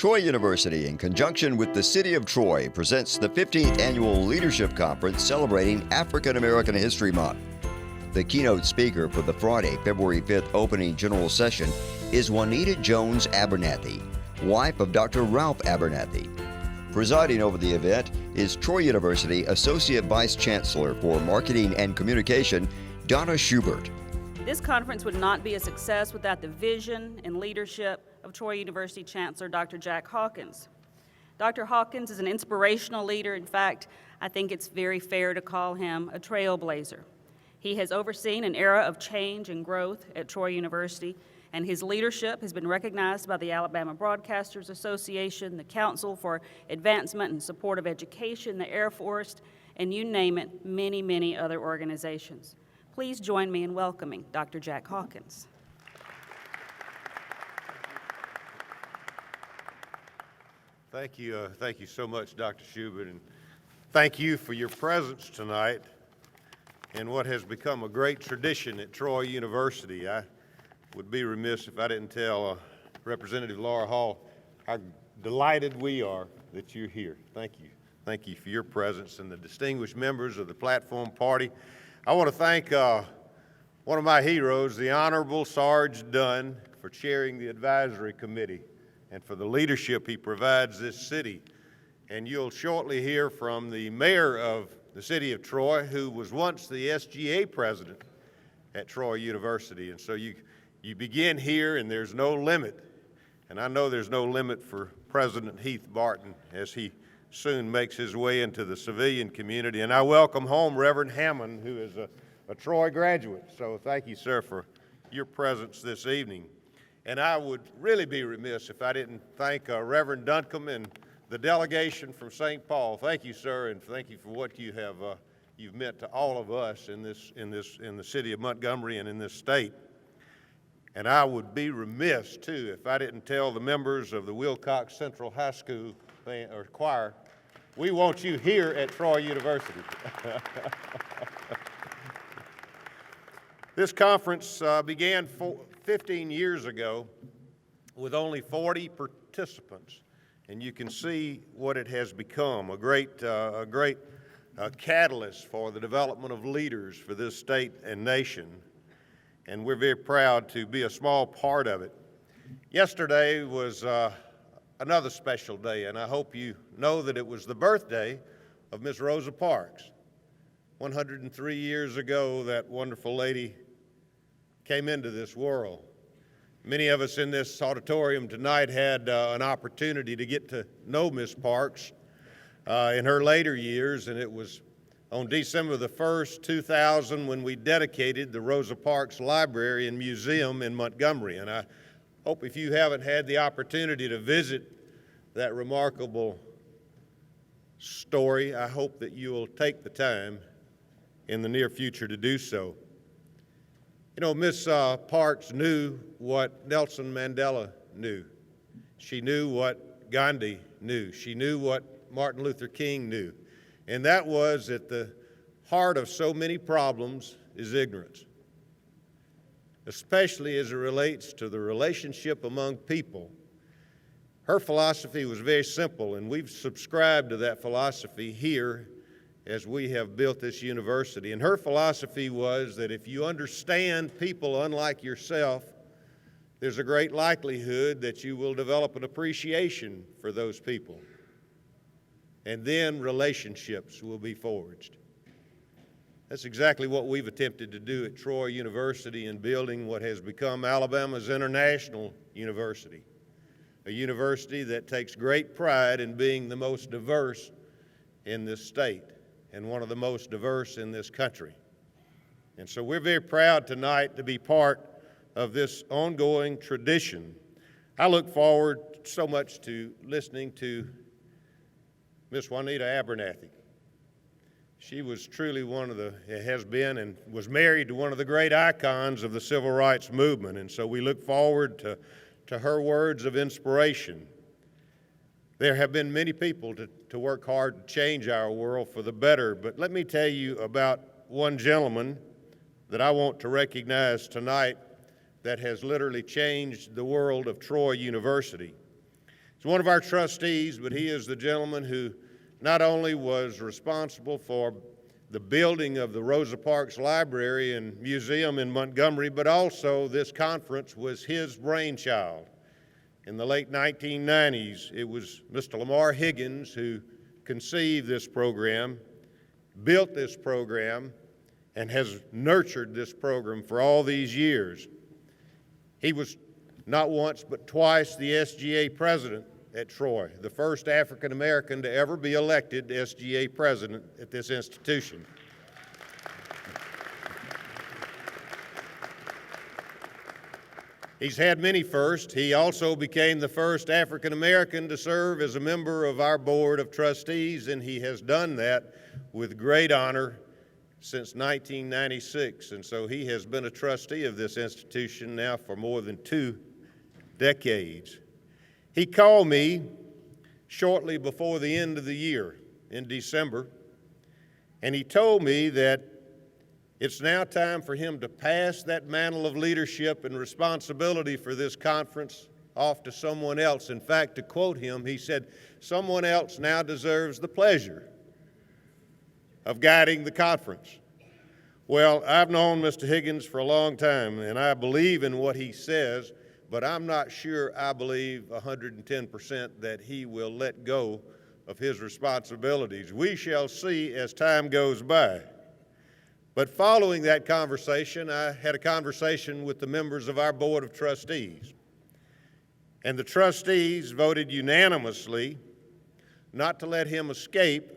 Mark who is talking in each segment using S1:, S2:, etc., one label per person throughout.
S1: Troy University, in conjunction with the City of Troy, presents the 15th Annual Leadership Conference celebrating African American History Month. The keynote speaker for the Friday, February 5th opening general session is Juanita Jones Abernathy, wife of Dr. Ralph Abernathy. Presiding over the event is Troy University Associate Vice Chancellor for Marketing and Communication, Donna Schubert.
S2: This conference would not be a success without the vision and leadership of Troy University Chancellor Dr. Jack Hawkins. Dr. Hawkins is an inspirational leader. In fact, I think it's very fair to call him a trailblazer. He has overseen an era of change and growth at Troy University, and his leadership has been recognized by the Alabama Broadcasters Association, the Council for Advancement and Support of Education, the Air Force, and you name it, many, many other organizations. Please join me in welcoming Dr. Jack Hawkins.
S3: Thank you so much, Dr. Schubert, and thank you for your presence tonight in what has become a great tradition at Troy University. I would be remiss if I didn't tell Representative Laura Hall how delighted we are that you're here. Thank you. Thank you for your presence and the distinguished members of the Platform Party. I want to thank one of my heroes, the Honorable Sarge Dunn, for chairing the advisory committee and for the leadership he provides this city. And you'll shortly hear from the mayor of the city of Troy, who was once the SGA president at Troy University. And so you begin here, and there's no limit. And I know there's no limit for President Heath Barton as he soon makes his way into the civilian community. And I welcome home Reverend Hammond, who is a Troy graduate. So thank you, sir, for your presence this evening. And I would really be remiss if I didn't thank Reverend Duncombe and the delegation from St. Paul. Thank you, sir, and thank you for what you have you've meant to all of us in the city of Montgomery and in this state. And I would be remiss too if I didn't tell the members of the Wilcox Central High School choir, we want you here at Troy University. This conference began 15 years ago with only 40 participants, and you can see what it has become, a great catalyst for the development of leaders for this state and nation, and we're very proud to be a small part of it. Yesterday was another special day, and I hope you know that it was the birthday of Miss Rosa Parks. 103 years ago, that wonderful lady came into this world. Many of us in this auditorium tonight had an opportunity to get to know Miss Parks in her later years, and it was on December the 1st, 2000, when we dedicated the Rosa Parks Library and Museum in Montgomery. And I hope if you haven't had the opportunity to visit that remarkable story, I hope that you will take the time in the near future to do so. You know, Miss Parks knew what Nelson Mandela knew. She knew what Gandhi knew. She knew what Martin Luther King knew. And that was at the heart of so many problems is ignorance, especially as it relates to the relationship among people. Her philosophy was very simple, and we've subscribed to that philosophy here as we have built this university. And her philosophy was that if you understand people unlike yourself, there's a great likelihood that you will develop an appreciation for those people. And then relationships will be forged. That's exactly what we've attempted to do at Troy University in building what has become Alabama's international university, a university that takes great pride in being the most diverse in this state and one of the most diverse in this country. And so we're very proud tonight to be part of this ongoing tradition. I look forward so much to listening to Miss Juanita Abernathy. She was truly has been and was married to one of the great icons of the civil rights movement, and so we look forward to her words of inspiration. There have been many people to work hard to change our world for the better, but let me tell you about one gentleman that I want to recognize tonight that has literally changed the world of Troy University. He's one of our trustees, but he is the gentleman who not only was responsible for the building of the Rosa Parks Library and Museum in Montgomery, but also this conference was his brainchild. In the late 1990s, it was Mr. Lamar Higgins who conceived this program, built this program, and has nurtured this program for all these years. He was not once but twice the SGA president at Troy, the first African American to ever be elected SGA president at this institution. He's had many firsts. He also became the first African American to serve as a member of our Board of Trustees, and he has done that with great honor since 1996. And so he has been a trustee of this institution now for more than 2 decades. He called me shortly before the end of the year in December, and he told me that it's now time for him to pass that mantle of leadership and responsibility for this conference off to someone else. In fact, to quote him, he said, "Someone else now deserves the pleasure of guiding the conference." Well, I've known Mr. Higgins for a long time, and I believe in what he says, but I'm not sure I believe 110% that he will let go of his responsibilities. We shall see as time goes by. But following that conversation, I had a conversation with the members of our Board of Trustees. And the trustees voted unanimously not to let him escape,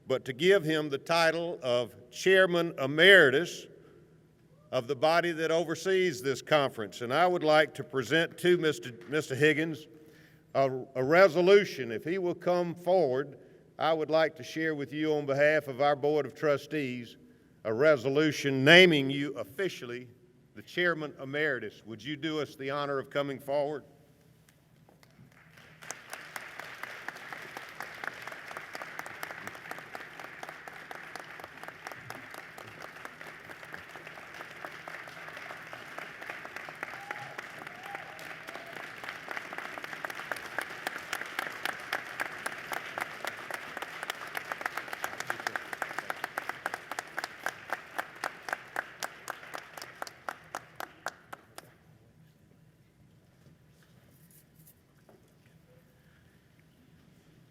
S3: but to give him the title of Chairman Emeritus of the body that oversees this conference. And I would like to present to Mr. Higgins a resolution. If he will come forward, I would like to share with you on behalf of our Board of Trustees a resolution naming you officially the Chairman Emeritus. Would you do us the honor of coming forward?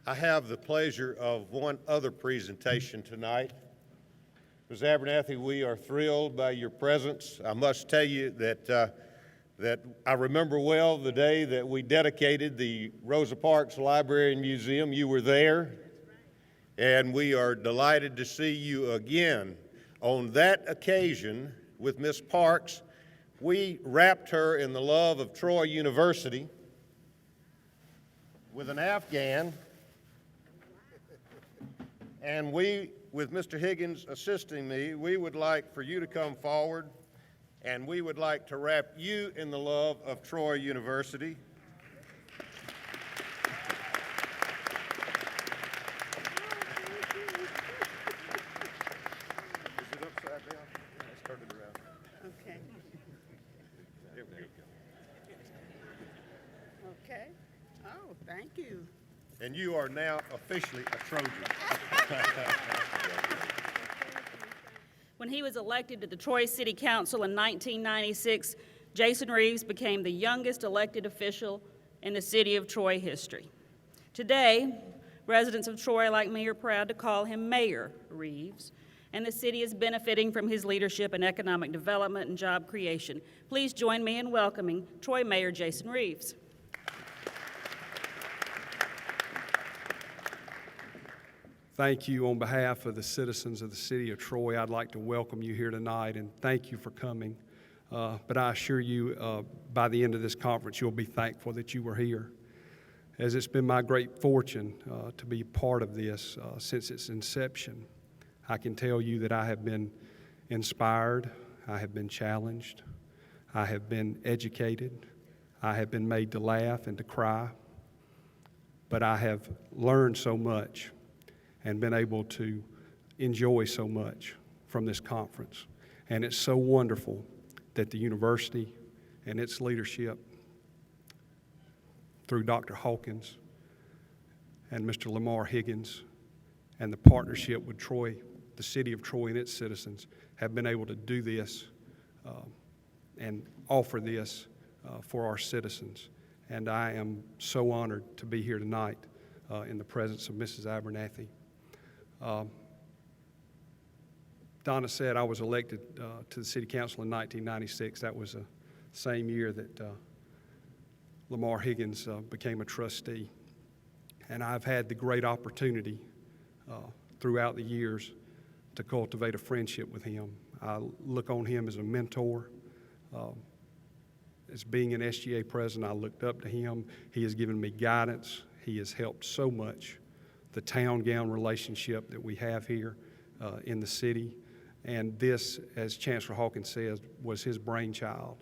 S3: I have the pleasure of one other presentation tonight. Ms. Abernathy, we are thrilled by your presence. I must tell you that I remember well the day that we dedicated the Rosa Parks Library and Museum. You were there, and we are delighted to see you again. On that occasion, with Ms. Parks, we wrapped her in the love of Troy University with an Afghan. And we, with Mr. Higgins assisting me, we would like for you to come forward, and we would like to wrap you in the love of Troy University. Is it upside down? Let's turn it around.
S4: Okay.
S3: There we go.
S4: Okay. Oh, thank you.
S3: And you are now officially a Trojan.
S2: When he was elected to the Troy City Council in 1996, Jason Reeves became the youngest elected official in the city of Troy history. Today, residents of Troy like me are proud to call him Mayor Reeves, and the city is benefiting from his leadership in economic development and job creation. Please join me in welcoming Troy Mayor Jason Reeves.
S5: Thank you on behalf of the citizens of the city of Troy. I'd like to welcome you here tonight and thank you for coming. But I assure you, by the end of this conference, you'll be thankful that you were here. As it's been my great fortune to be part of this since its inception, I can tell you that I have been inspired, I have been challenged, I have been educated, I have been made to laugh and to cry, but I have learned so much and been able to enjoy so much from this conference. And it's so wonderful that the university and its leadership, through Dr. Hawkins and Mr. Lamar Higgins and the partnership with Troy, the city of Troy and its citizens have been able to do this and offer this for our citizens. And I am so honored to be here tonight in the presence of Mrs. Abernathy. Donna said I was elected to the City Council in 1996. That was the same year that Lamar Higgins became a trustee. And I've had the great opportunity throughout the years to cultivate a friendship with him. I look on him as a mentor. As being an SGA president, I looked up to him. He has given me guidance. He has helped so much. The town-gown relationship that we have here in the city. And this, as Chancellor Hawkins says, was his brainchild.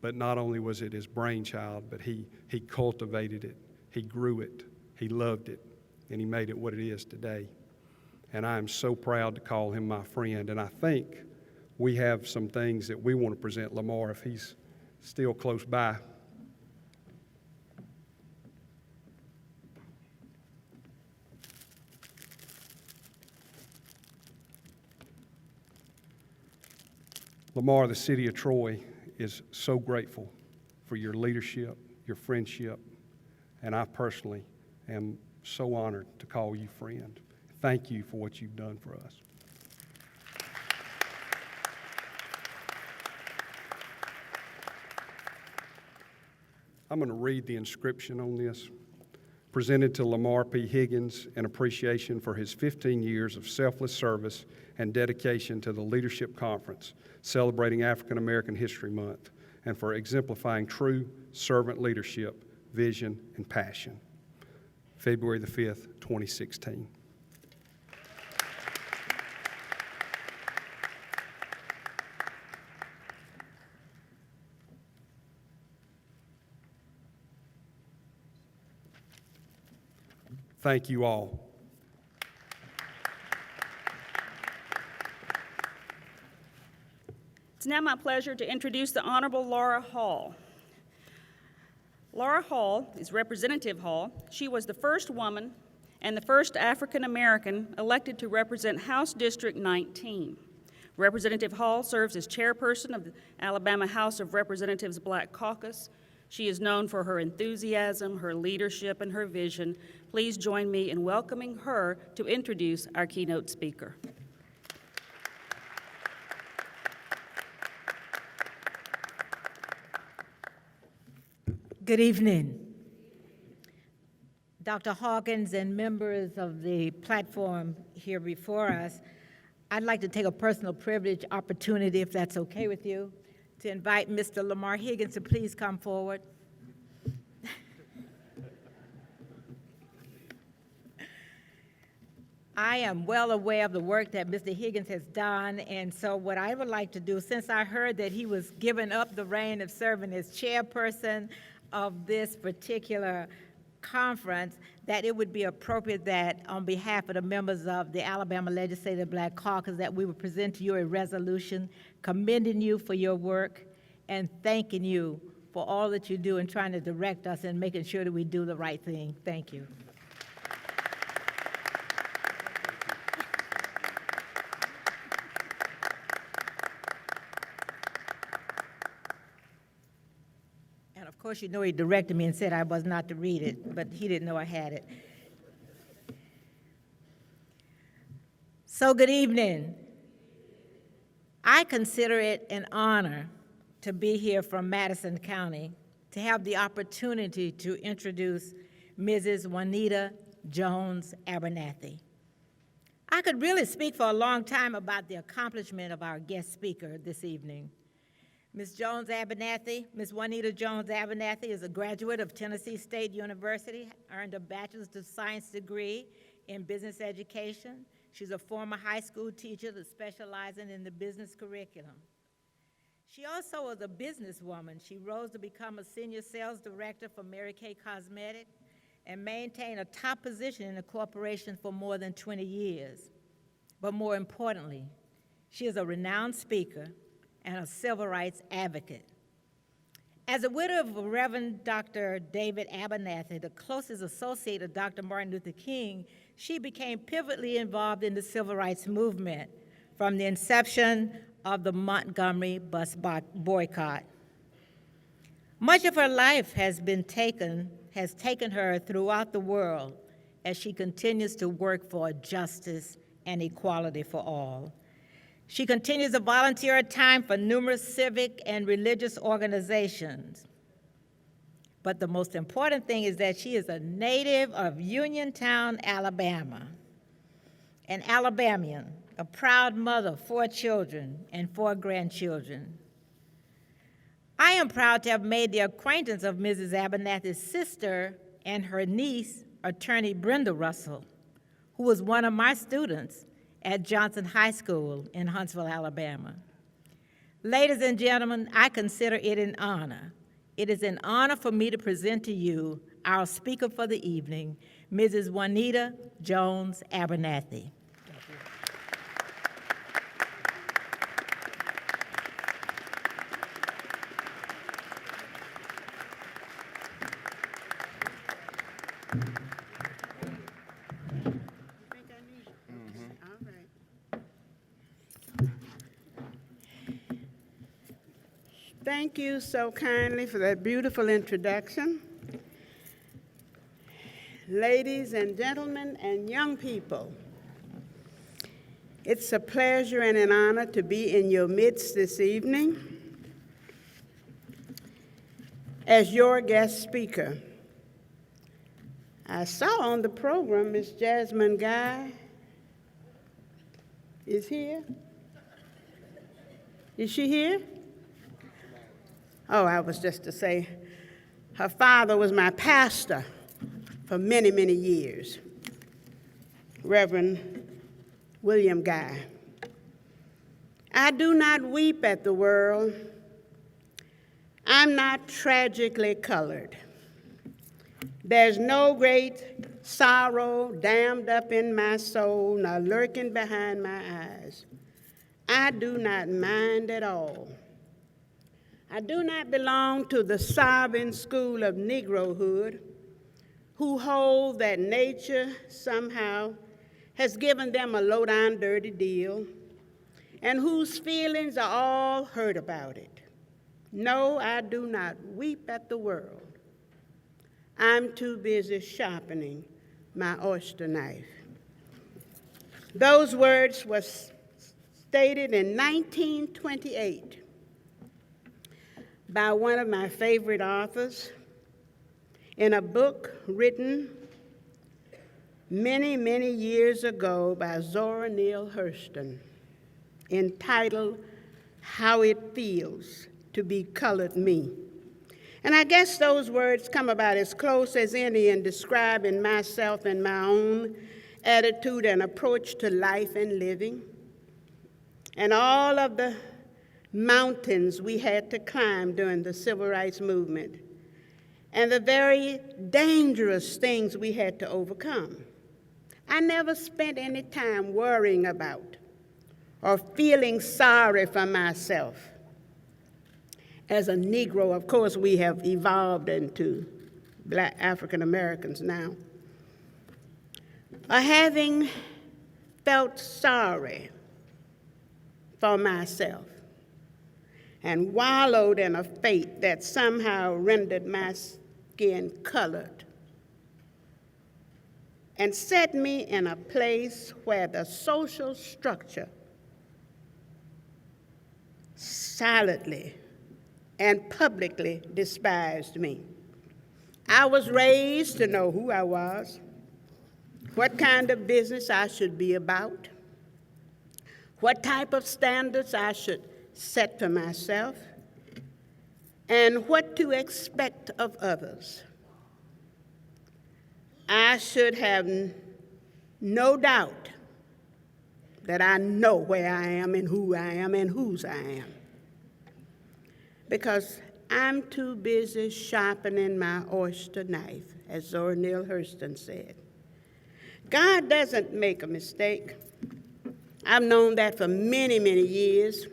S5: But not only was it his brainchild, but he cultivated it, he grew it, he loved it, and he made it what it is today. And I am so proud to call him my friend. And I think we have some things that we want to present Lamar if he's still close by. Lamar, the city of Troy is so grateful for your leadership, your friendship, and I personally am so honored to call you friend. Thank you for what you've done for us. I'm going to read the inscription on this. Presented to Lamar P. Higgins in appreciation for his 15 years of selfless service and dedication to the Leadership Conference, celebrating African American History Month, and for exemplifying true servant leadership, vision, and passion. February the 5th, 2016. Thank you all.
S2: It's now my pleasure to introduce the Honorable Laura Hall. Laura Hall is Representative Hall. She was the first woman and the first African American elected to represent House District 19. Representative Hall serves as chairperson of the Alabama House of Representatives Black Caucus. She is known for her enthusiasm, her leadership, and her vision. Please join me in welcoming her to introduce our keynote speaker.
S6: Good evening. Dr. Hawkins and members of the platform here before us, I'd like to take a personal privilege opportunity, if that's okay with you, to invite Mr. Lamar Higgins to please come forward. I am well aware of the work that Mr. Higgins has done, and so what I would like to do, since I heard that he was giving up the reign of serving as chairperson of this particular conference, that it would be appropriate that on behalf of the members of the Alabama Legislative Black Caucus that we would present to you a resolution commending you for your work and thanking you for all that you do in trying to direct us and making sure that we do the right thing. Thank you. Of course, you know he directed me and said I was not to read it, but he didn't know I had it. So good evening. I consider it an honor to be here from Madison County to have the opportunity to introduce Mrs. Juanita Jones Abernathy. I could really speak for a long time about the accomplishment of our guest speaker this evening. Ms. Jones Abernathy, Ms. Juanita Jones Abernathy is a graduate of Tennessee State University, earned a Bachelor's of Science degree in business education. She's a former high school teacher that's specializing in the business curriculum. She also was a businesswoman. She rose to become a senior sales director for Mary Kay Cosmetics and maintained a top position in the corporation for more than 20 years. But more importantly, she is a renowned speaker and a civil rights advocate. As a widow of Reverend Dr. David Abernathy, the closest associate of Dr. Martin Luther King, she became pivotally involved in the civil rights movement from the inception of the Montgomery bus boycott. Much of her life has taken her throughout the world as she continues to work for justice and equality for all. She continues to volunteer her time for numerous civic and religious organizations. But the most important thing is that she is a native of Uniontown, Alabama, an Alabamian, a proud mother of 4 children and 4 grandchildren. I am proud to have made the acquaintance of Mrs. Abernathy's sister and her niece, attorney Brenda Russell, who was one of my students at Johnson High School in Huntsville, Alabama. Ladies and gentlemen, I consider it an honor. It is an honor for me to present to you our speaker for the evening, Mrs. Juanita Jones Abernathy.
S4: Thank you so kindly for that beautiful introduction. Ladies and gentlemen and young people, it's a pleasure and an honor to be in your midst this evening as your guest speaker. I saw on the program Miss Jasmine Guy is here. Is she here? Oh, I was just to say, her father was my pastor for many, many years, Reverend William Guy. I do not weep at the world. I'm not tragically colored. There's no great sorrow dammed up in my soul, nor lurking behind my eyes. I do not mind at all. I do not belong to the sobbing school of Negrohood who hold that nature somehow has given them a low-down dirty deal and whose feelings are all hurt about it. No, I do not weep at the world. I'm too busy sharpening my oyster knife. Those words were stated in 1928 by one of my favorite authors in a book written many, many years ago by Zora Neale Hurston, entitled How It Feels to Be Colored Me. And I guess those words come about as close as any in describing myself and my own attitude and approach to life and living, and all of the mountains we had to climb during the civil rights movement, and the very dangerous things we had to overcome. I never spent any time worrying about or feeling sorry for myself. As a Negro, of course, we have evolved into Black African Americans now, or having felt sorry for myself and wallowed in a fate that somehow rendered my skin colored and set me in a place where the social structure silently and publicly despised me. I was raised to know who I was, what kind of business I should be about, what type of standards I should set for myself, and what to expect of others. I should have no doubt that I know where I am and who I am and whose I am, because I'm too busy sharpening my oyster knife, as Zora Neale Hurston said. God doesn't make a mistake. I've known that for many, many years.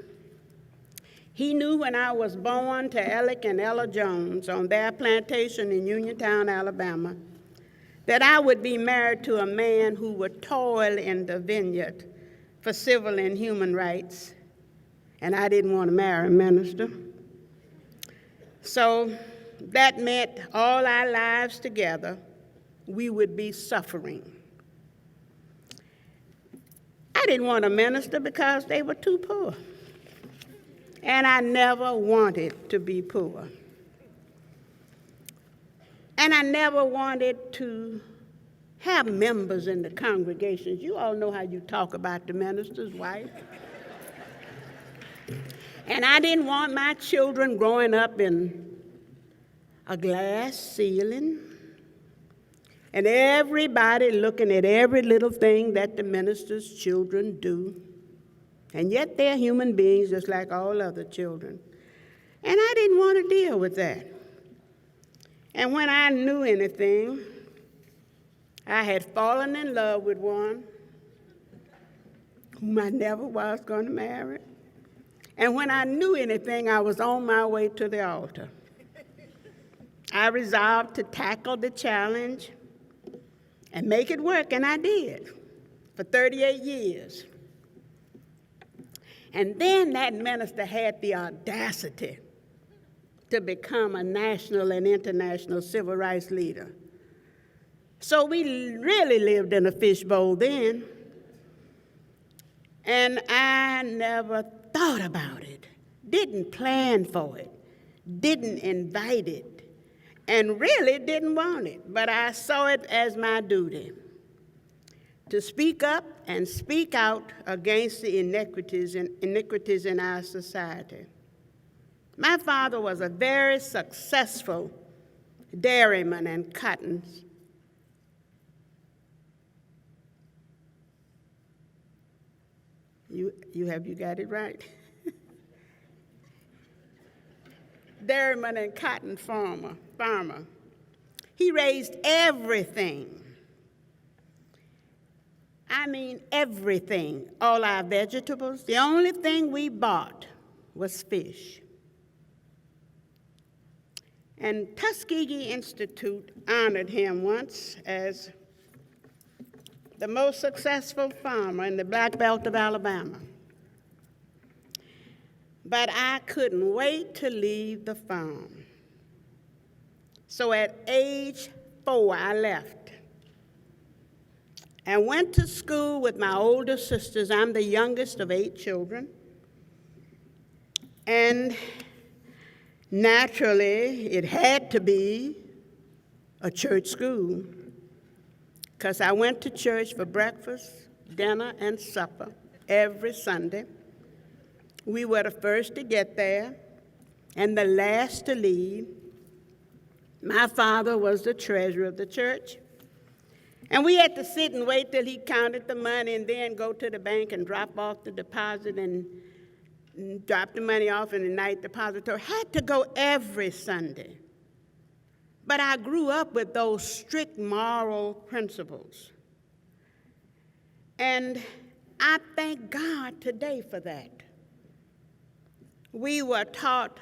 S4: He knew when I was born to Alec and Ella Jones on their plantation in Uniontown, Alabama, that I would be married to a man who would toil in the vineyard for civil and human rights. And I didn't want to marry a minister. So that meant all our lives together, we would be suffering. I didn't want a minister because they were too poor. And I never wanted to be poor. And I never wanted to have members in the congregations. You all know how you talk about the minister's wife. And I didn't want my children growing up in a glass ceiling and everybody looking at every little thing that the minister's children do. And yet they're human beings just like all other children. And I didn't want to deal with that. And when I knew anything, I had fallen in love with one whom I never was going to marry. And when I knew anything, I was on my way to the altar. I resolved to tackle the challenge and make it work, and I did for 38 years. And then that minister had the audacity to become a national and international civil rights leader. So we really lived in a fishbowl then. And I never thought about it, didn't plan for it, didn't invite it, and really didn't want it. But I saw it as my duty to speak up and speak out against the iniquities in our society. My father was a very successful dairyman and cotton. You got it right? Dairyman and cotton farmer. He raised everything. I mean everything, all our vegetables. The only thing we bought was fish. And Tuskegee Institute honored him once as the most successful farmer in the Black Belt of Alabama. But I couldn't wait to leave the farm. So at age 4, I left and went to school with my older sisters. I'm the youngest of 8 children. And naturally, it had to be a church school, because I went to church for breakfast, dinner, and supper every Sunday. We were the first to get there and the last to leave. My father was the treasurer of the church, and we had to sit and wait till he counted the money and then go to the bank and drop off the deposit and drop the money off in the night depository. Had to go every Sunday. But I grew up with those strict moral principles. And I thank God today for that. We were taught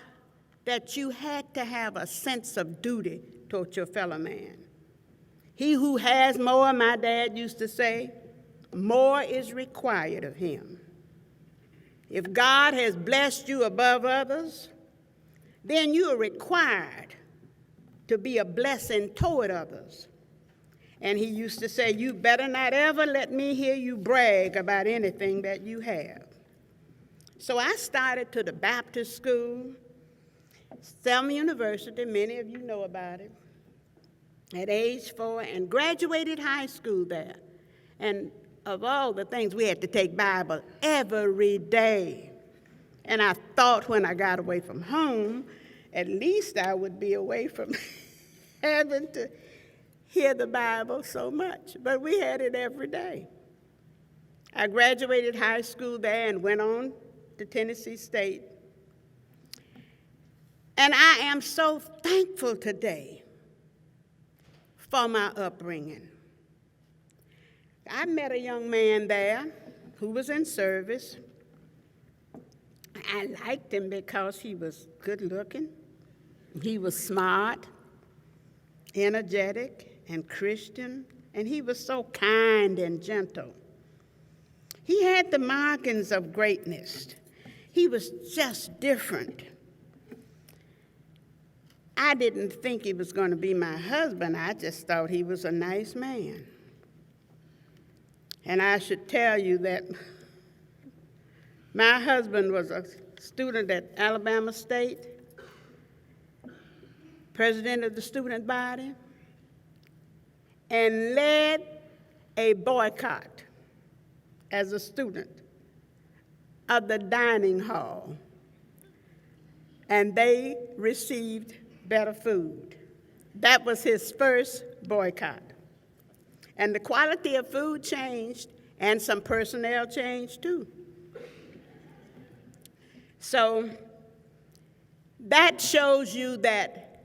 S4: that you had to have a sense of duty toward your fellow man. He who has more, my dad used to say, more is required of him. If God has blessed you above others, then you are required to be a blessing toward others. And he used to say, you better not ever let me hear you brag about anything that you have. So I started to the Baptist school, Selma University, many of you know about it, at age 4, and graduated high school there. And of all the things, we had to take Bible every day. And I thought when I got away from home, at least I would be away from having to hear the Bible so much. But we had it every day. I graduated high school there and went on to Tennessee State. And I am so thankful today for my upbringing. I met a young man there who was in service. I liked him because he was good looking, he was smart, energetic, and Christian, and he was so kind and gentle. He had the markings of greatness. He was just different. I didn't think he was going to be my husband. I just thought he was a nice man. And I should tell you that my husband was a student at Alabama State, president of the student body, and led a boycott as a student of the dining hall. And they received better food. That was his first boycott. And the quality of food changed, and some personnel changed too. So that shows you that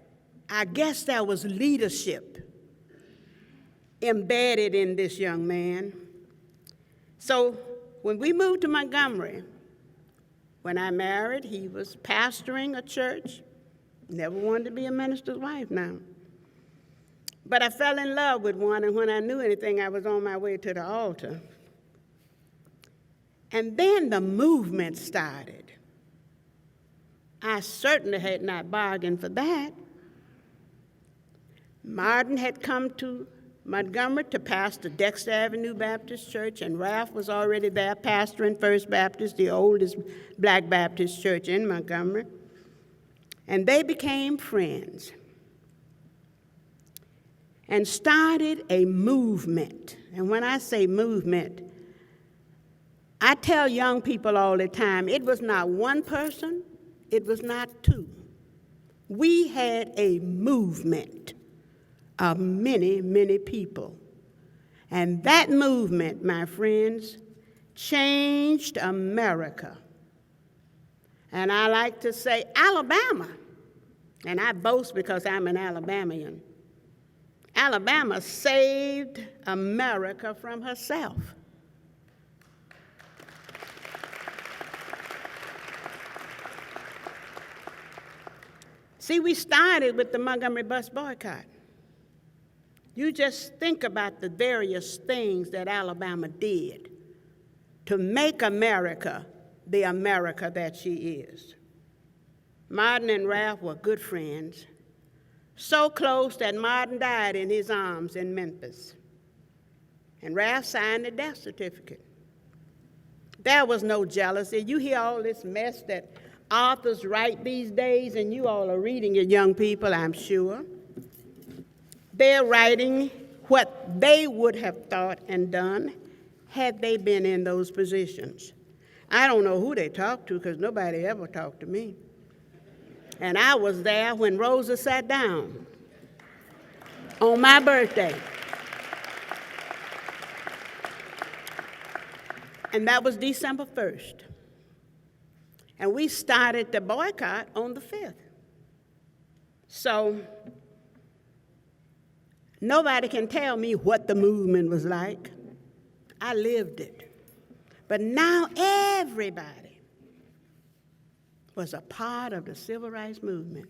S4: I guess there was leadership embedded in this young man. So when we moved to Montgomery, when I married, he was pastoring a church. Never wanted to be a minister's wife now. But I fell in love with one, and when I knew anything, I was on my way to the altar. And then the movement started. I certainly had not bargained for that. Martin had come to Montgomery to pastor Dexter Avenue Baptist Church, and Ralph was already there pastoring First Baptist, the oldest black Baptist church in Montgomery. And they became friends and started a movement. And when I say movement, I tell young people all the time, it was not one person, it was not two. We had a movement of many, many people. And that movement, my friends, changed America. And I like to say Alabama, and I boast because I'm an Alabamian. Alabama saved America from herself. See, we started with the Montgomery bus boycott. You just think about the various things that Alabama did to make America the America that she is. Martin and Ralph were good friends, so close that Martin died in his arms in Memphis, and Ralph signed the death certificate. There was no jealousy. You hear all this mess that authors write these days, and you all are reading it, young people, I'm sure. They're writing what they would have thought and done had they been in those positions. I don't know who they talked to because nobody ever talked to me. And I was there when Rosa sat down on my birthday. And that was December 1st. And we started the boycott on the 5th. So nobody can tell me what the movement was like. I lived it. But now everybody was a part of the civil rights movement.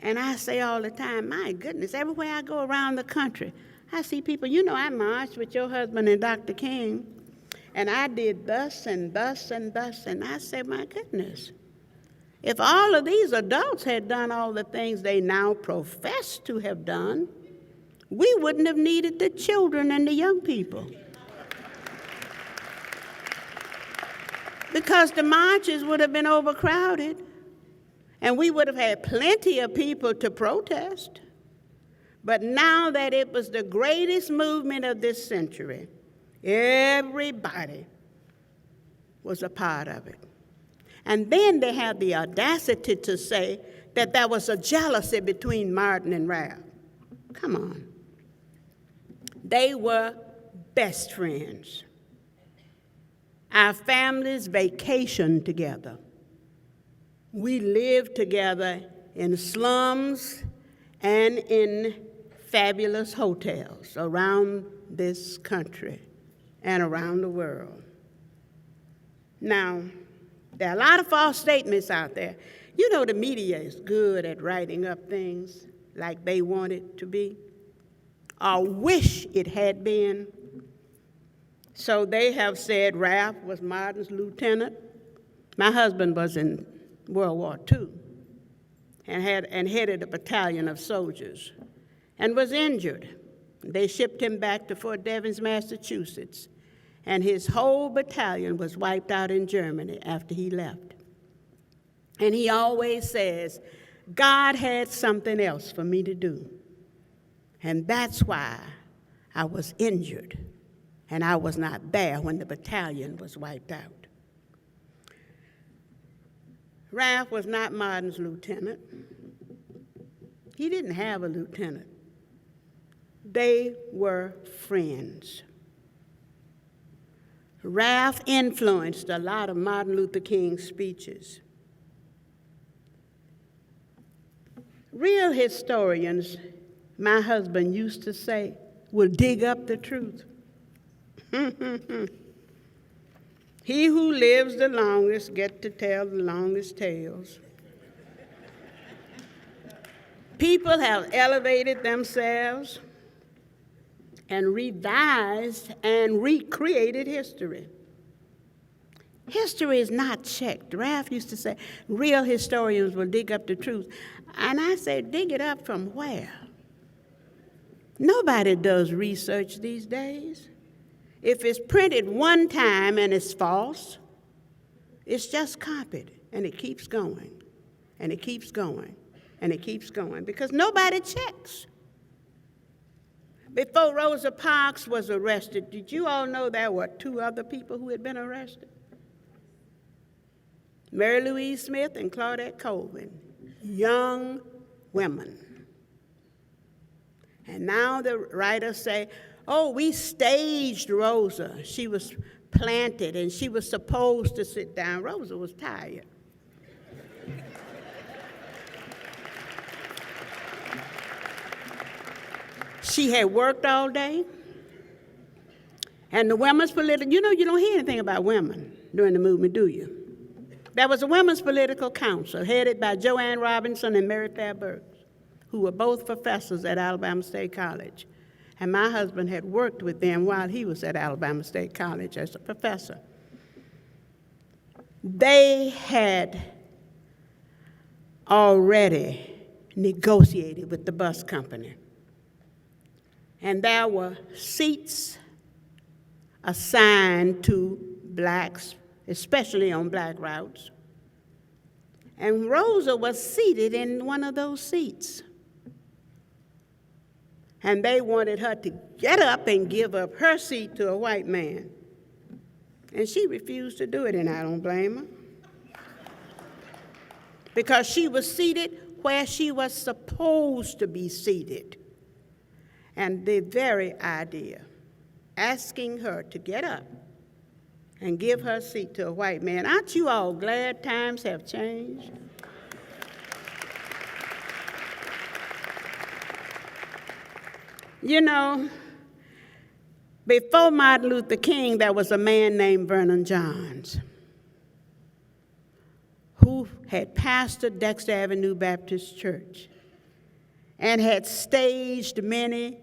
S4: And I say all the time, my goodness, everywhere I go around the country, I see people, you know, I marched with your husband and Dr. King, and I did thus and thus and thus, and I say, my goodness, if all of these adults had done all the things they now profess to have done, we wouldn't have needed the children and the young people. Because the marches would have been overcrowded, and we would have had plenty of people to protest. But now that it was the greatest movement of this century, everybody was a part of it. And then they had the audacity to say that there was a jealousy between Martin and Ralph. Come on. They were best friends. Our families vacationed together. We lived together in slums and in fabulous hotels around this country and around the world. Now, There are a lot of false statements out there. You know the media is good at writing up things like they want it to be, or wish it had been. So they have said Ralph was Martin's lieutenant. My husband was in World War II and headed a battalion of soldiers and was injured. They shipped him back to Fort Devens, Massachusetts, and his whole battalion was wiped out in Germany after he left. And he always says, God had something else for me to do, and that's why I was injured, and I was not there when the battalion was wiped out. Ralph was not Martin's lieutenant. He didn't have a lieutenant. They were friends. Ralph influenced a lot of Martin Luther King's speeches. Real historians, my husband used to say, will dig up the truth. He who lives the longest gets to tell the longest tales. People have elevated themselves and revised and recreated history. History is not checked. Ralph used to say, real historians will dig up the truth. And I say, dig it up from where? Nobody does research these days. If it's printed one time and it's false, it's just copied, and it keeps going, and it keeps going, and it keeps going, because nobody checks. Before Rosa Parks was arrested, did you all know there were 2 other people who had been arrested? Mary Louise Smith and Claudette Colvin, young women. And now the writers say, oh, we staged Rosa. She was planted and she was supposed to sit down. Rosa was tired. She had worked all day. And the women's political, you know, you don't hear anything about women during the movement, do you? There was a women's political council headed by Joanne Robinson and Mary Fairburgh, who were both professors at Alabama State College. And my husband had worked with them while he was at Alabama State College as a professor. They had already negotiated with the bus company. And there were seats assigned to blacks, especially on black routes. And Rosa was seated in one of those seats. And they wanted her to get up and give up her seat to a white man. And she refused to do it, and I don't blame her. Because she was seated where she was supposed to be seated. And the very idea, asking her to get up and give her seat to a white man, aren't you all glad times have changed? You know, before Martin Luther King, there was a man named Vernon Johns who had pastored Dexter Avenue Baptist Church and had staged many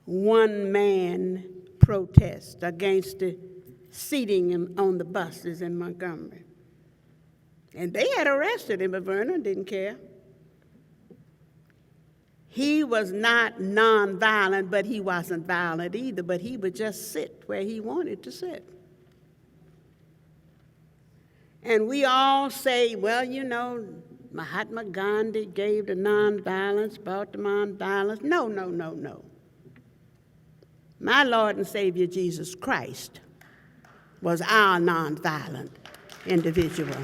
S4: one-man protests against the seating on the buses in Montgomery. And they had arrested him, but Vernon didn't care. He was not nonviolent, but he wasn't violent either, but he would just sit where he wanted to sit. And we all say, well, you know, Mahatma Gandhi gave the nonviolence, brought the nonviolence. No, no, no, no. My Lord and Savior Jesus Christ was our nonviolent individual.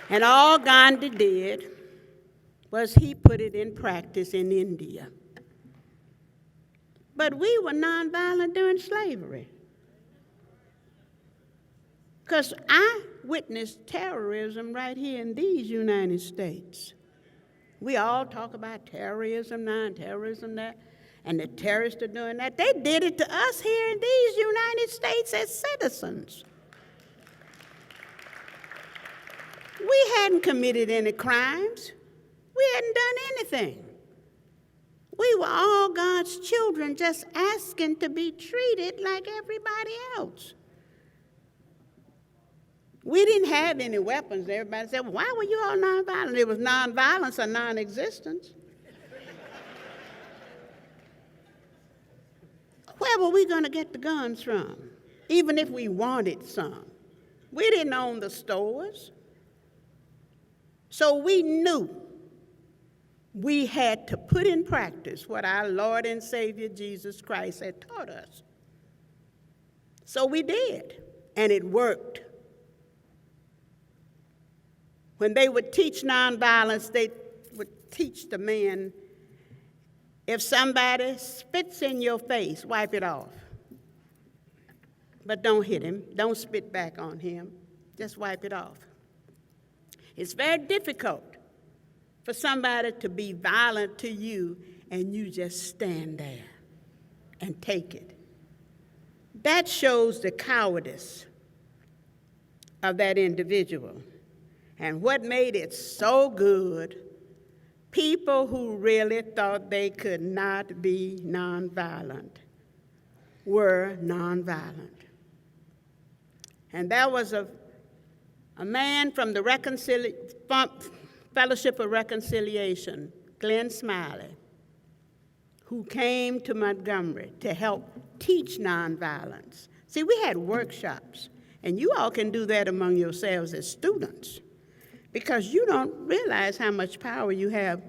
S4: And all Gandhi did was he put it in practice in India. But we were nonviolent during slavery. Because I witnessed terrorism right here in these United States. We all talk about terrorism now and terrorism that, and the terrorists are doing that. They did it to us here in these United States as citizens. We hadn't committed any crimes. We hadn't done anything. We were all God's children just asking to be treated like everybody else. We didn't have any weapons. Everybody said, well, why were you all nonviolent? It was nonviolence or non-existence. Where were we going to get the guns from, even if we wanted some? We didn't own the stores. So we knew we had to put in practice what our Lord and Savior Jesus Christ had taught us. So we did, and it worked. When they would teach nonviolence, they would teach the men, if somebody spits in your face, wipe it off. But don't hit him. Don't spit back on him. Just wipe it off. It's very difficult for somebody to be violent to you and you just stand there and take it. That shows the cowardice of that individual. And what made it so good, people who really thought they could not be nonviolent were nonviolent. And that was a man from the Fellowship of Reconciliation, Glenn Smiley, who came to Montgomery to help teach nonviolence. See, we had workshops, and you all can do that among yourselves as students, because you don't realize how much power you have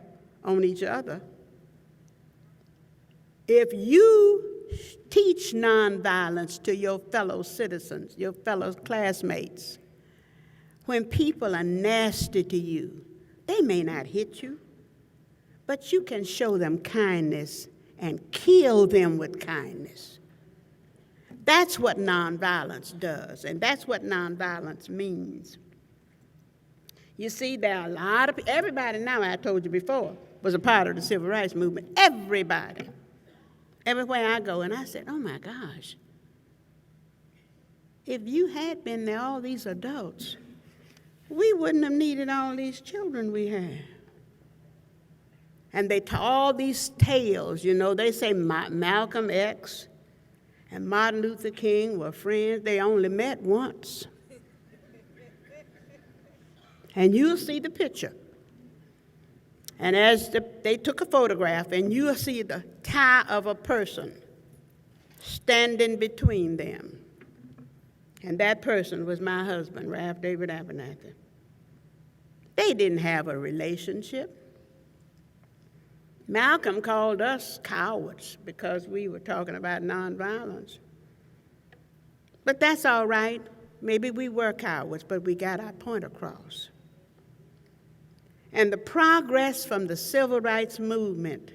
S4: on each other. If you teach nonviolence to your fellow citizens, your fellow classmates, when people are nasty to you, they may not hit you, but you can show them kindness and kill them with kindness. That's what nonviolence does, and that's what nonviolence means. You see, there are a lot of everybody now, I told you before, was a part of the civil rights movement. Everybody. Everywhere I go, and I said, oh my gosh, if you had been there, all these adults, we wouldn't have needed all these children we have. And they tell all these tales, you know, they say Malcolm X and Martin Luther King were friends. They only met once. And you'll see the picture. And as they took a photograph, and you'll see the tie of a person standing between them. And that person was my husband, Ralph David Abernathy. They didn't have a relationship. Malcolm called us cowards because we were talking about nonviolence. But that's all right. Maybe we were cowards, but we got our point across. And the progress from the civil rights movement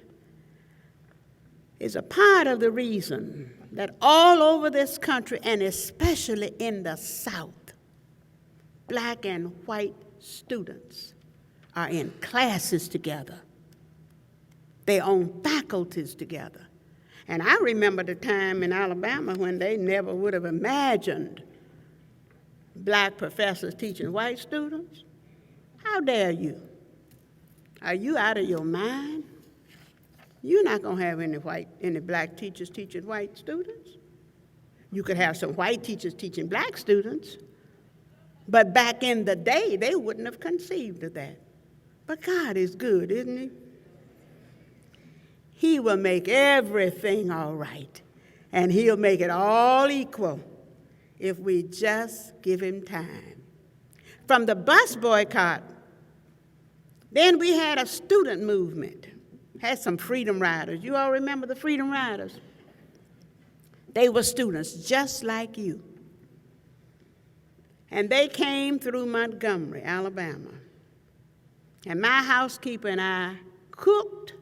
S4: is a part of the reason that all over this country, and especially in the South, black and white students are in classes together. They own faculties together. And I remember the time in Alabama when they never would have imagined black professors teaching white students. How dare you? Are you out of your mind? You're not going to have any black teachers teaching white students. You could have some white teachers teaching black students, but back in the day, they wouldn't have conceived of that. But God is good, isn't he? He will make everything all right, and he'll make it all equal if we just give him time. From the bus boycott, then we had a student movement, had some Freedom Riders. You all remember the Freedom Riders? They were students just like you. And they came through Montgomery, Alabama. And my housekeeper and I cooked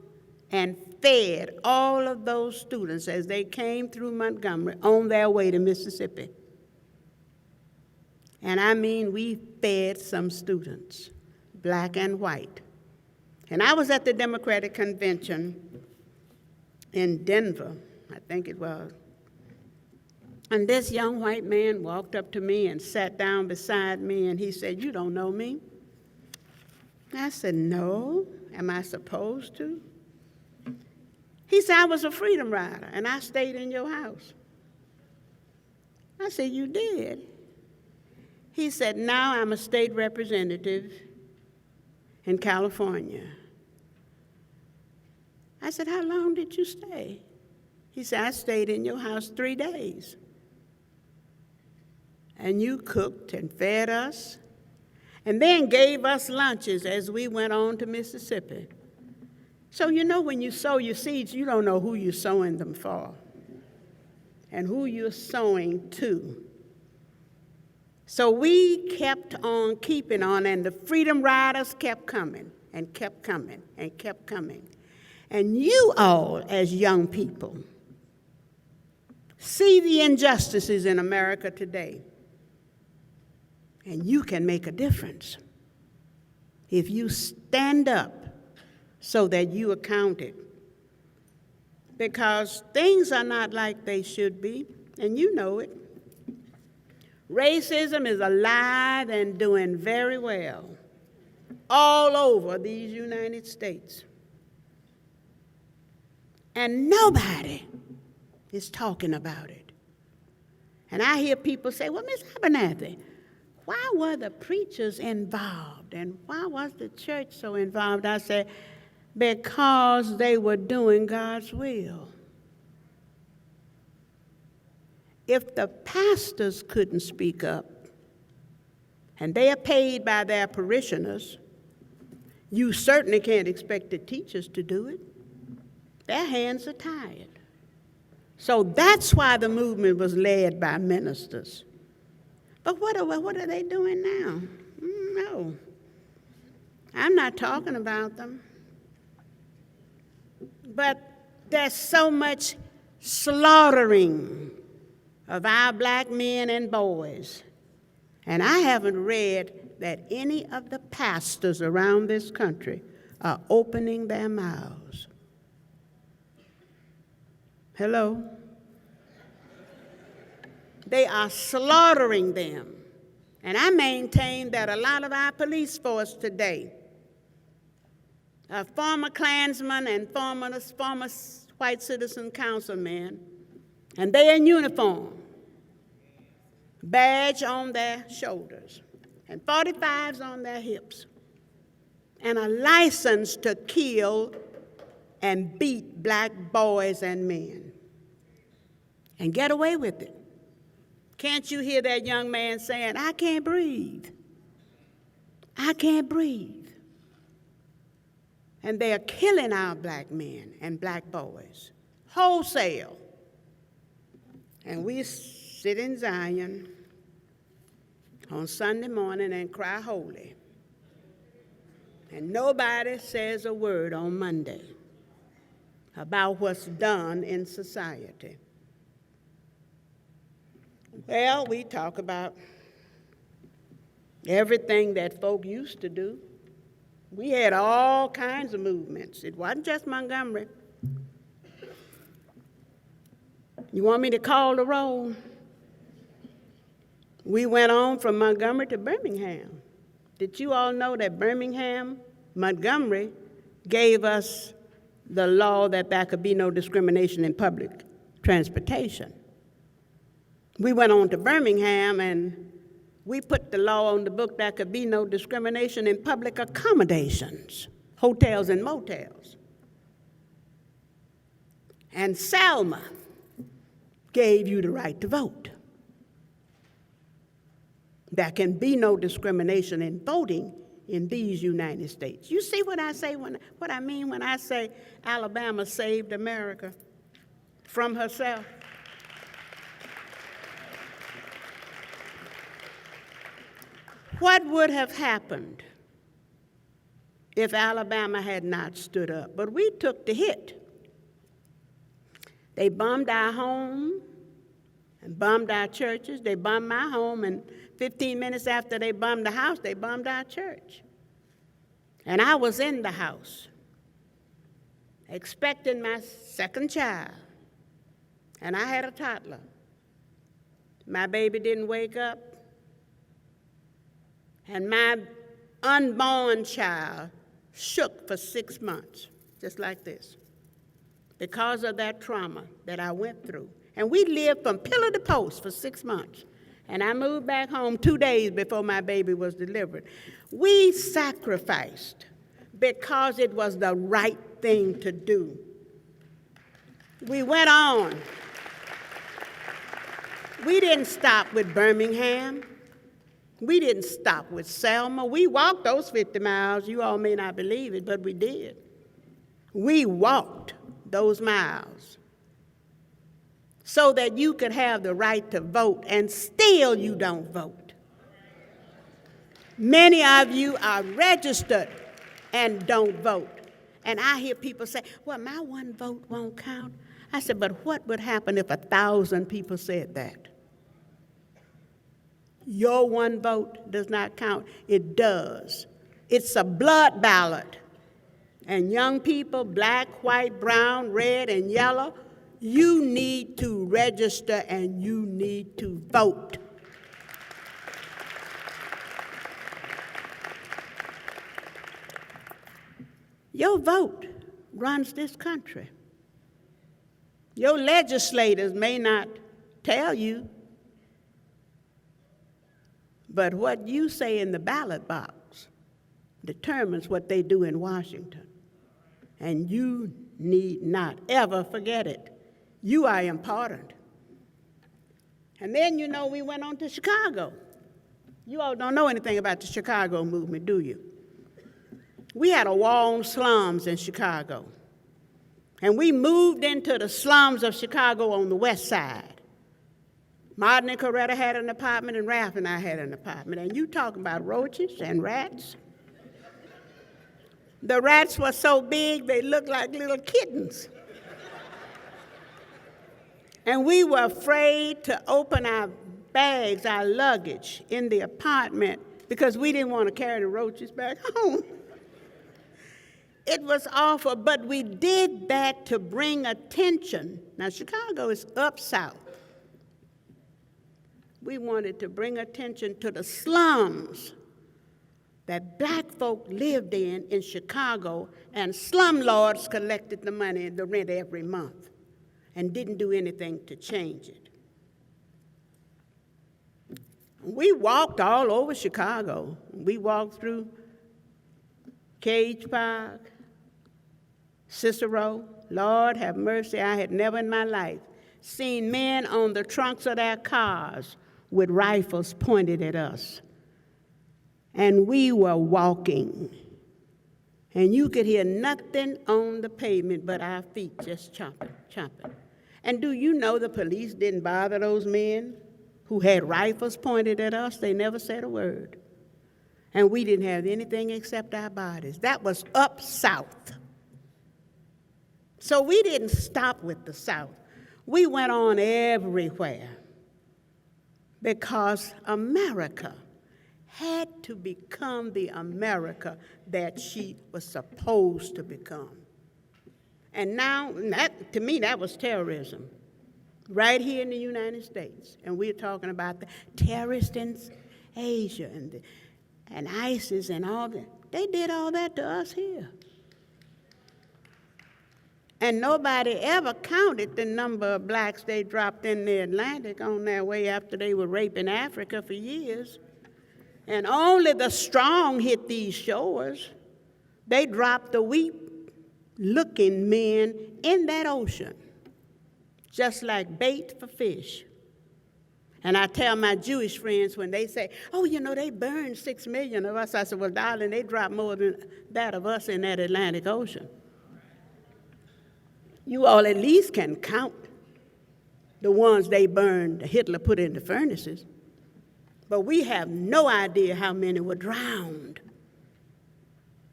S4: and fed all of those students as they came through Montgomery on their way to Mississippi. And I mean, we fed some students, black and white. And I was at the Democratic Convention in Denver, I think it was. And this young white man walked up to me and sat down beside me, and he said, "You don't know me?" I said, "No. Am I supposed to?" He said, "I was a freedom rider, and I stayed in your house." I said, "You did?" He said, "Now I'm a state representative in California." I said, "How long did you stay?" He said, "I stayed in your house 3 days. And you cooked and fed us, and then gave us lunches as we went on to Mississippi." So you know, when you sow your seeds, you don't know who you're sowing them for and who you're sowing to. So we kept on keeping on, and the Freedom Riders kept coming and kept coming and kept coming. And you all, as young people, see the injustices in America today. And you can make a difference if you stand up so that you are counted. Because things are not like they should be, and you know it. Racism is alive and doing very well all over these United States. And nobody is talking about it. And I hear people say, "Well, Ms. Abernathy, why were the preachers involved? And why was the church so involved?" I said, because they were doing God's will. If the pastors couldn't speak up, and they are paid by their parishioners, you certainly can't expect the teachers to do it. Their hands are tied. So that's why the movement was led by ministers. But what are they doing now? No. I'm not talking about them. But there's so much slaughtering of our black men and boys. And I haven't read that any of the pastors around this country are opening their mouths. Hello? They are slaughtering them. And I maintain that a lot of our police force today are former Klansmen and former white citizen councilmen, and they're in uniform, badge on their shoulders, and 45s on their hips, and a license to kill and beat black boys and men, and get away with it. Can't you hear that young man saying, "I can't breathe. I can't breathe"? And they are killing our black men and black boys, wholesale. And we sit in Zion on Sunday morning and cry holy. And nobody says a word on Monday about what's done in society. Well, we talk about everything that folk used to do. We had all kinds of movements. It wasn't just Montgomery. You want me to call the roll? We went on from Montgomery to Birmingham. Did you all know that Montgomery gave us the law that there could be no discrimination in public transportation? We went on to Birmingham and we put the law on the book that could be no discrimination in public accommodations, hotels and motels. And Selma gave you the right to vote. There can be no discrimination in voting in these United States. You see what I say what I mean when I say Alabama saved America from herself? What would have happened if Alabama had not stood up? But we took the hit. They bombed our home and bombed our churches. They bombed my home, and 15 minutes after they bombed the house, they bombed our church. And I was in the house, expecting my second child, and I had a toddler. my baby didn't wake up, and my unborn child shook for 6 months, just like this, because of that trauma that I went through. And we lived from pillar to post for 6 months. And I moved back home 2 days before my baby was delivered. We sacrificed because it was the right thing to do. We went on. We didn't stop with Birmingham. We didn't stop with Selma. We walked those 50 miles. You all may not believe it, but we did. We walked those miles so that you could have the right to vote, and still you don't vote. Many of you are registered and don't vote. And I hear people say, well, my one vote won't count. I said, but what would happen if 1,000 people said that? Your one vote does not count. It does. It's a blood ballot. And young people, black, white, brown, red, and yellow, you need to register and you need to vote. Your vote runs this country. Your legislators may not tell you, but what you say in the ballot box determines what they do in Washington. And you need not ever forget it. You are important. And then, we went on to Chicago. You all don't know anything about the Chicago movement, do you? We had a war on slums in Chicago. And we moved into the slums of Chicago on the west side. Martin and Coretta had an apartment, and Ralph and I had an apartment. And you talking about roaches and rats? The rats were so big, they looked like little kittens. And we were afraid to open our bags, our luggage, in the apartment because we didn't want to carry the roaches back home. It was awful, but we did that to bring attention. Now, Chicago is up south. We wanted to bring attention to the slums that black folk lived in Chicago, and slumlords collected the money and the rent every month and didn't do anything to change it. We walked all over Chicago. We walked through Cage Park, Cicero. Lord have mercy, I had never in my life seen men on the trunks of their cars with rifles pointed at us. And we were walking, and you could hear nothing on the pavement but our feet just chomping, chomping. And do you know the police didn't bother those men who had rifles pointed at us? They never said a word. And we didn't have anything except our bodies. That was up south. So we didn't stop with the South. We went on everywhere because America had to become the America that she was supposed to become. And now, to me, that was terrorism, right here in the United States. And we're talking about the terrorists in Asia and ISIS and all that. They did all that to us here. And nobody ever counted the number of blacks they dropped in the Atlantic on their way after they were raping Africa for years. And only the strong hit these shores. They dropped the weak-looking men in that ocean, just like bait for fish. And I tell my Jewish friends when they say, oh, they burned 6 million of us. I said, well, darling, they dropped more than that of us in that Atlantic Ocean. You all at least can count the ones they burned, Hitler put in the furnaces. But we have no idea how many were drowned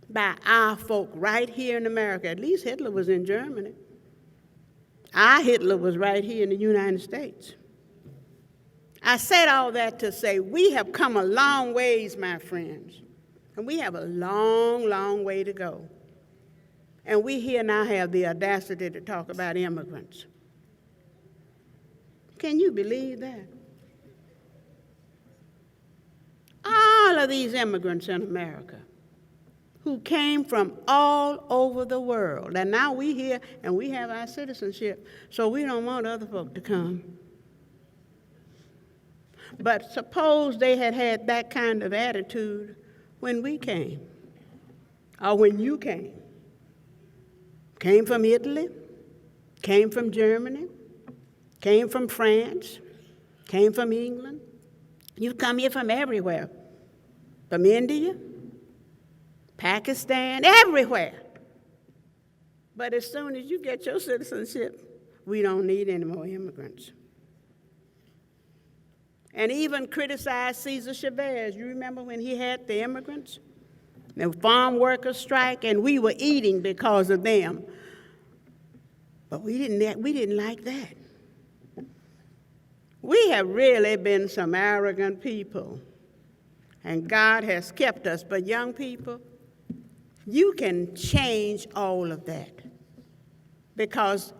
S4: by our folk right here in America. At least Hitler was in Germany. Our Hitler was right here in the United States. I said all that to say we have come a long ways, my friends, and we have a long, long way to go. And we here now have the audacity to talk about immigrants. Can you believe that? of these immigrants in America who came from all over the world. And now we here and we have our citizenship, so we don't want other folk to come. But suppose they had had that kind of attitude when we came, or when you came. Came from Italy, came from Germany, came from France, came from England. You've come here from everywhere, from India, Pakistan, everywhere. But as soon as you get your citizenship, we don't need any more immigrants. And even criticized Cesar Chavez. You remember when he had the immigrants? The farm workers strike, and we were eating because of them. But we didn't like that. We have really been some arrogant people, and God has kept us. But young people, you can change all of that because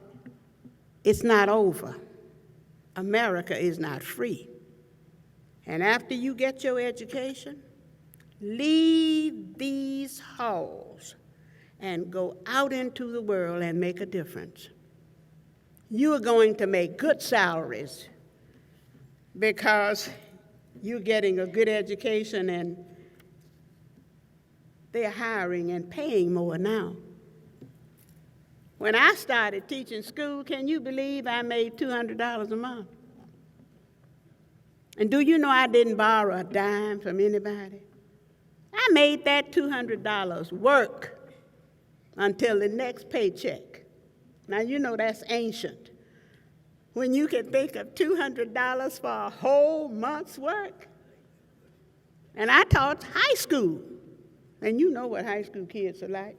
S4: it's not over. America is not free. And after you get your education, leave these halls and go out into the world and make a difference. You are going to make good salaries because you're getting a good education and they're hiring and paying more now. When I started teaching school, can you believe I made $200 a month? And do you know I didn't borrow a dime from anybody? I made that $200 work until the next paycheck. Now, you know that's ancient. When you can think of $200 for a whole month's work. And I taught high school. And you know what high school kids are like.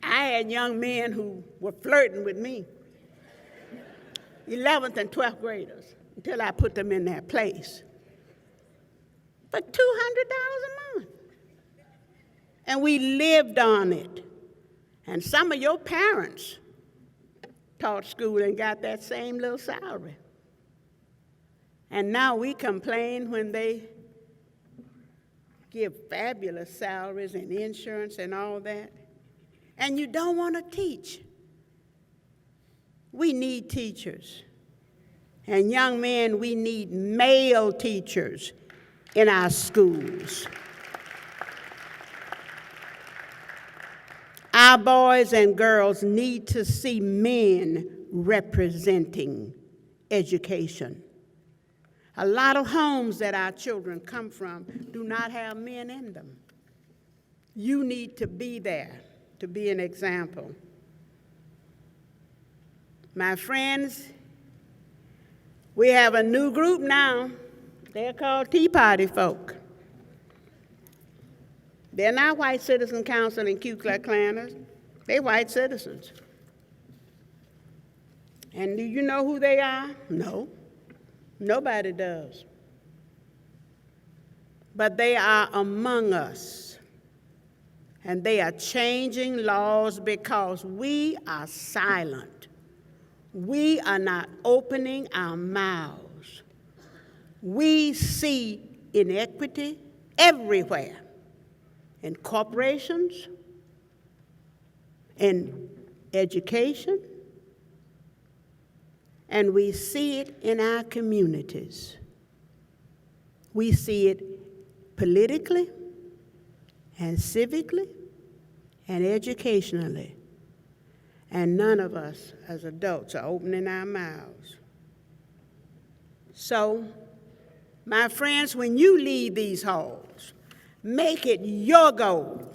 S4: I had young men who were flirting with me, 11th and 12th graders, until I put them in their place. For $200 a month. And we lived on it. And some of your parents taught school and got that same little salary. And now we complain when they give fabulous salaries and insurance and all that. And you don't want to teach. We need teachers. And young men, we need male teachers in our schools. Our boys and girls need to see men representing education. A lot of homes that our children come from do not have men in them. You need to be there to be an example. My friends, we have a new group now. They're called Tea Party folk. They're not white citizen council and Ku Klux Klanners. They're white citizens. And do you know who they are? No. Nobody does. But they are among us. And they are changing laws because we are silent. We are not opening our mouths. We see inequity everywhere, in corporations, in education, and we see it in our communities. We see it politically and civically and educationally. And none of us as adults are opening our mouths. So, my friends, when you leave these halls, make it your goal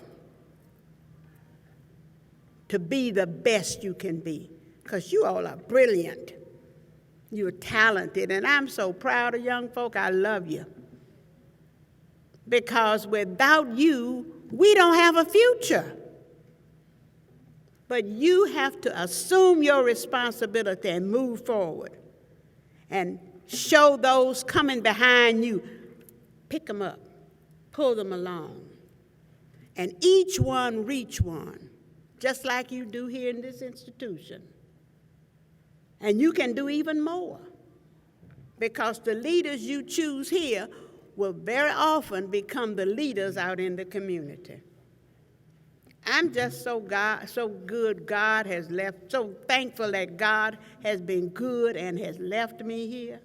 S4: to be the best you can be, because you all are brilliant. You're talented, and I'm so proud of young folk. I love you. Because without you, we don't have a future. But you have to assume your responsibility and move forward and show those coming behind you, pick them up, pull them along, and each one reach one, just like you do here in this institution. And you can do even more. because the leaders you choose here will very often become the leaders out in the community. I'm just so good God has left, so thankful that God has been good and has left me here.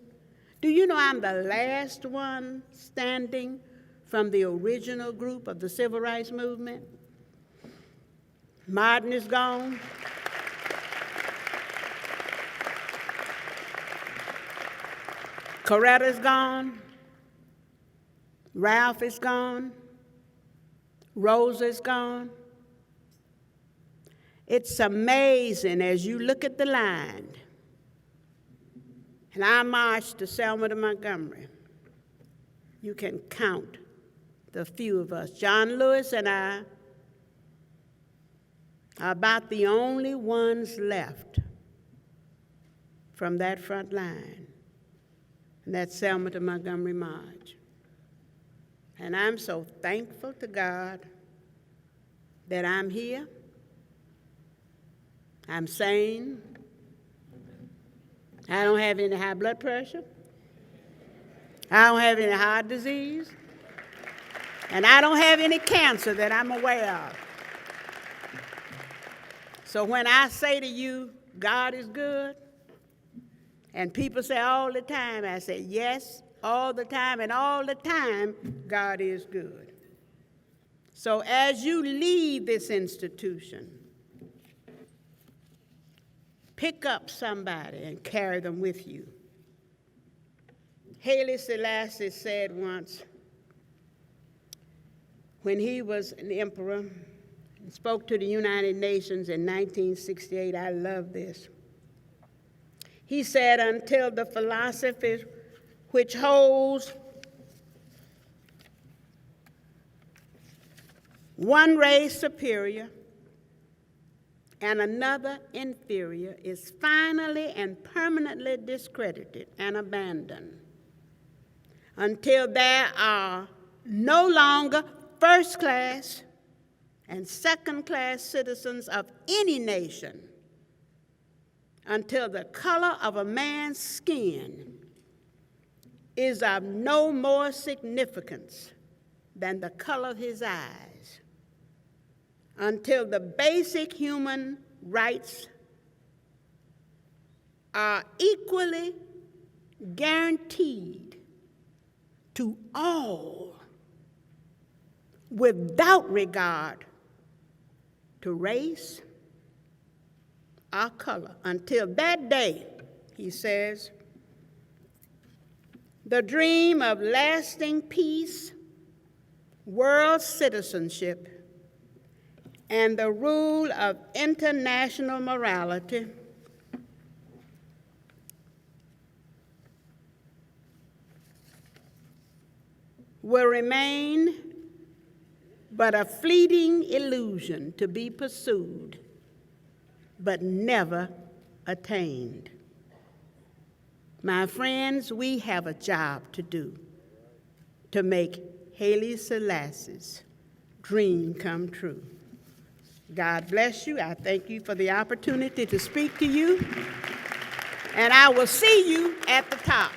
S4: Do you know I'm the last one standing from the original group of the Civil Rights Movement? Martin is gone. Coretta's gone. Ralph is gone. Rosa's gone. It's amazing as you look at the line, and I marched to Selma to Montgomery, you can count the few of us. John Lewis and I are about the only ones left from that front line, and that's Selma to Montgomery march. And I'm so thankful to God that I'm here. I'm sane. I don't have any high blood pressure. I don't have any heart disease. And I don't have any cancer that I'm aware of. So when I say to you, God is good, and people say all the time, I say, yes, all the time, and all the time, God is good. So as you leave this institution, pick up somebody and carry them with you. Haile Selassie said once, when he was an emperor and spoke to the United Nations in 1968, I love this. He said, until the philosophy which holds one race superior and another inferior is finally and permanently discredited and abandoned, until there are no longer first-class and second-class citizens of any nation, until the color of a man's skin is of no more significance than the color of his eyes, until the basic human rights are equally guaranteed to all without regard to race or color. Until that day, he says, the dream of lasting peace, world citizenship, and the rule of international morality will remain but a fleeting illusion to be pursued, but never attained. My friends, we have a job to do to make Haile Selassie's dream come true. God bless you. I thank you for the opportunity to speak to you, and I will see you at the top.